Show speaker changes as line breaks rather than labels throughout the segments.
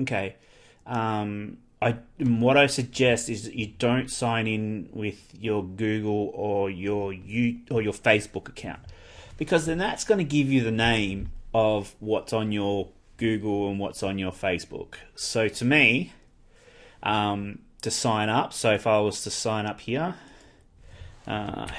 Okay. What I suggest is that you don't sign in with your Google or your Facebook account, because then that's going to give you the name of what's on your Google and what's on your Facebook. So to me, to sign up, so if I was to sign up here at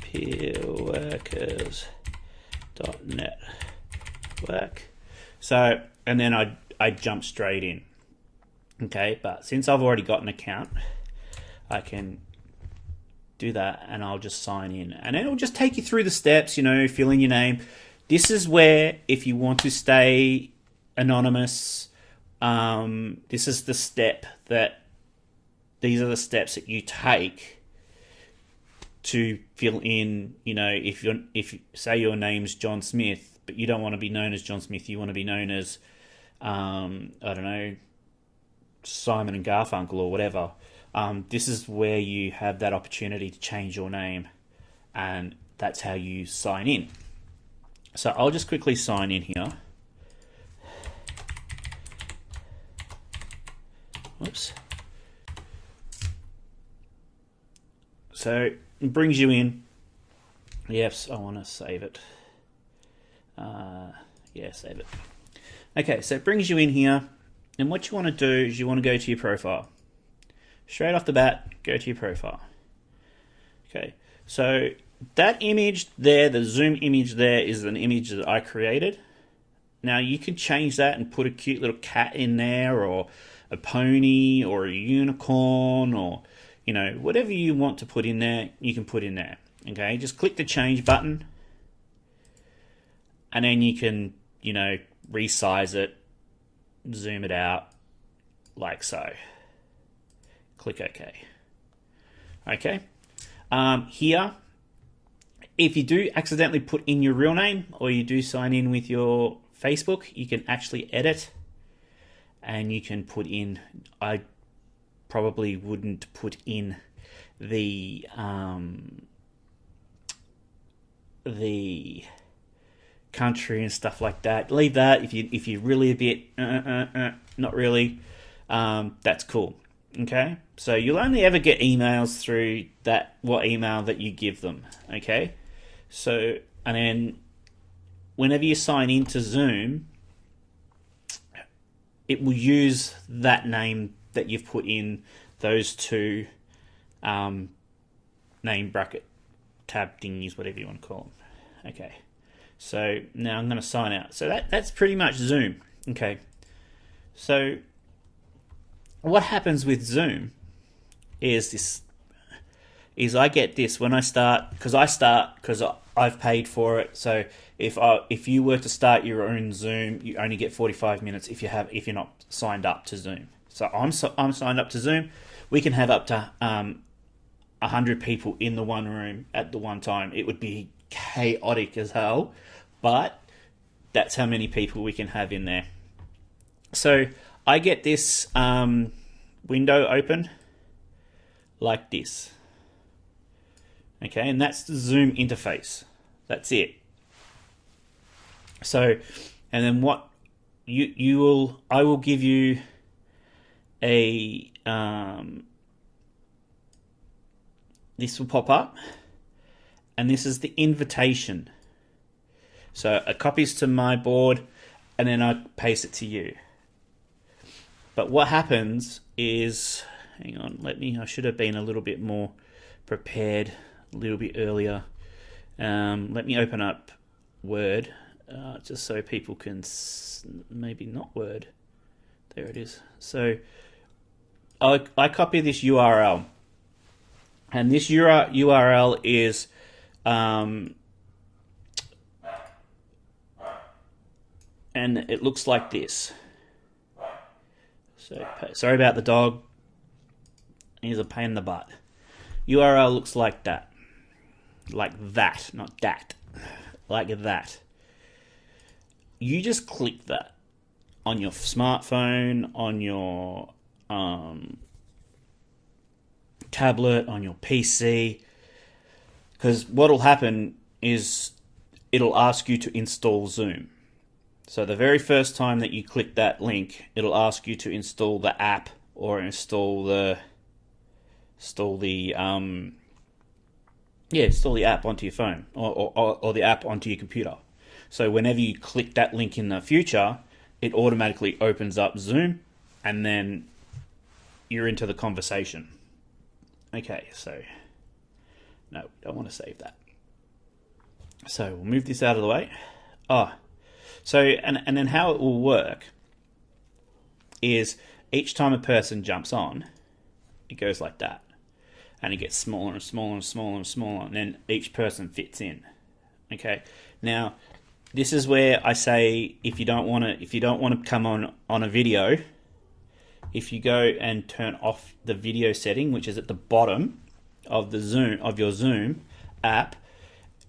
peerworkers.network, so and then I jump straight in. Okay, but since I've already got an account, I can do that and I'll just sign in, and it'll just take you through the steps, fill in your name. This is where, if you want to stay anonymous, this is the step that these are the steps that you take to fill in. If say your name's John Smith, but you don't want to be known as John Smith, you want to be known as I don't know, Simon and Garfunkel or whatever. This is where you have that opportunity to change your name, and that's how you sign in. So I'll just quickly sign in here. Whoops. So it brings you in. Yes, I want to save it. Save it. Okay, so it brings you in here, and what you want to do is you want to go to your profile. Straight off the bat, go to your profile. Okay, so that image there, the Zoom image there, is an image that I created. Now you can change that and put a cute little cat in there, or a pony, or a unicorn, or whatever you want to put in there, you can put in there. Okay, just click the change button, and then you can resize it, zoom it out, like so. Click OK. Okay. Here, if you do accidentally put in your real name, or you do sign in with your Facebook, you can actually edit, and you can put in, I probably wouldn't put in the country and stuff like that. Leave that. If you're really a bit not really, that's cool. Okay, so you'll only ever get emails through what email that you give them. Okay, so and then whenever you sign into Zoom, it will use that name that you've put in those two name bracket tab thingies, whatever you want to call them. Okay, so now I'm going to sign out. So that's pretty much Zoom. Okay, so what happens with Zoom is I get this when I start, because I've paid for it. So if you were to start your own Zoom, you only get 45 minutes if you're not signed up to Zoom. So I'm signed up to Zoom. We can have up to 100 people in the one room at the one time. It would be chaotic as hell, but that's how many people we can have in there. So I get this window open like this. Okay, and that's the Zoom interface. That's it. So, and then what I will give you a this will pop up, and this is the invitation. So it copies to my board, and then I paste it to you. But what happens is, hang on, I should have been a little bit more prepared a little bit earlier. Let me open up Word, just so people can, maybe not Word. There it is. So I copy this URL, and this URL is and it looks like this. So sorry about the dog. He's a pain in the butt. URL looks like that. Like that, not that. Like that. You just click that on your smartphone, on your tablet, on your PC. Because what will happen is it'll ask you to install Zoom. So the very first time that you click that link, it'll ask you to install the app or install the app onto your phone or the app onto your computer. So whenever you click that link in the future, it automatically opens up Zoom, and then you're into the conversation. Okay, so no, don't want to save that. So we'll move this out of the way. So then how it will work is each time a person jumps on, it goes like that. And it gets smaller and smaller and smaller and smaller, and then each person fits in. Okay. Now, this is where I say if you don't want to come on a video, if you go and turn off the video setting, which is at the bottom of your Zoom app,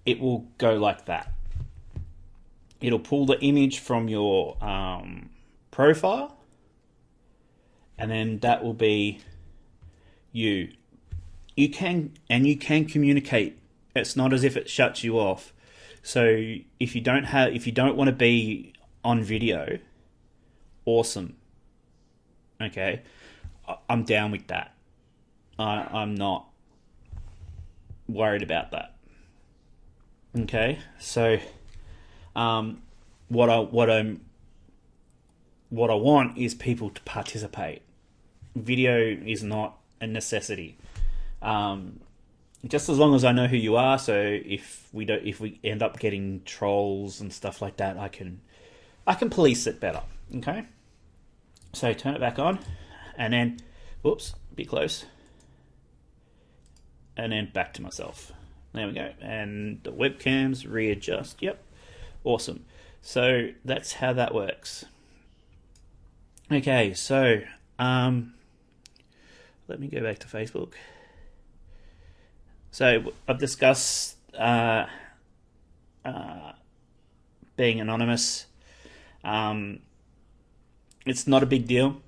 it will go like that. It'll pull the image from your profile, and then that will be you. You can communicate. It's not as if it shuts you off. So if you don't want to be on video, awesome. Okay, I'm down with that. I'm not worried about that. Okay, so what I want is people to participate. Video is not a necessity. Just as long as I know who you are. So if we end up getting trolls and stuff like that, I can police it better. Okay. So turn it back on, and then, whoops, a bit close, and then back to myself. There we go. And the webcams readjust. Yep. Awesome. So that's how that works. Okay. So let me go back to Facebook. So I've discussed being anonymous. It's not a big deal.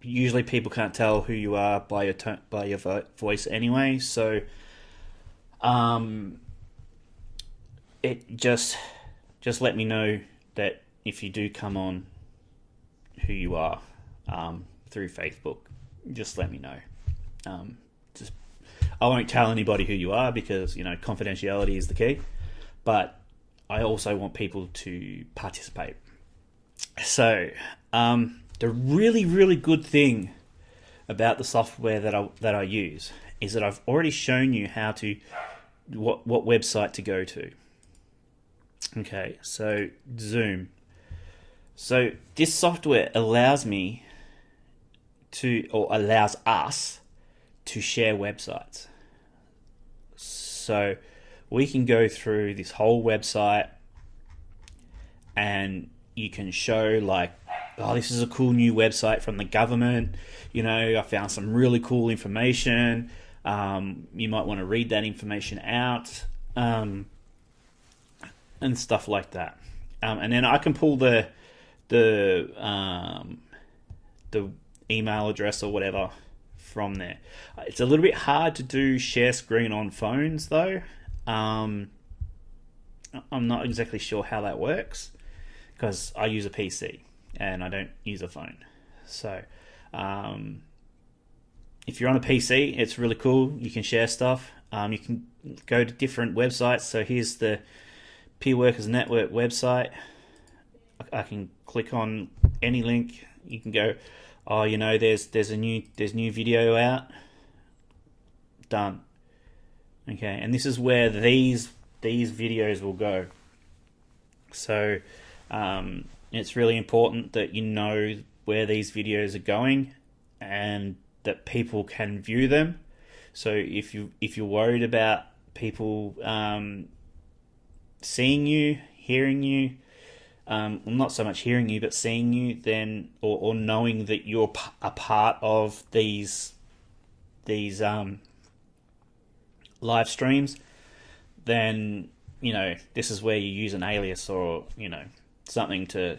Usually people can't tell who you are by your voice anyway. So it just let me know that if you do come on, who you are through Facebook. Just let me know. I won't tell anybody who you are because confidentiality is the key. But I also want people to participate. So the really, really good thing about the software that I use is that I've already shown you what website to go to. Okay, so Zoom. So this software allows us to share websites. So we can go through this whole website and you can show this is a cool new website from the government. I found some really cool information. You might want to read that information out, and stuff like that. And then I can pull the email address or whatever from there. It's a little bit hard to do share screen on phones though. I'm not exactly sure how that works because I use a PC and I don't use a phone. So if you're on a PC, it's really cool. You can share stuff. You can go to different websites. So here's the Peer Workers Network website. I can click on any link. You can go, there's new video out. Done. Okay, and this is where these videos will go. So it's really important that you know where these videos are going and that people can view them. So if you're worried about people seeing you, hearing you, not so much hearing you, but seeing you, then or knowing that you're a part of these live streams, then this is where you use an alias or something to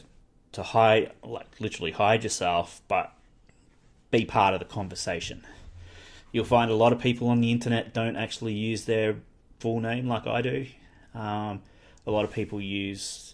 hide, literally hide yourself, but be part of the conversation. You'll find a lot of people on the internet don't actually use their full name like I do. a lot of people use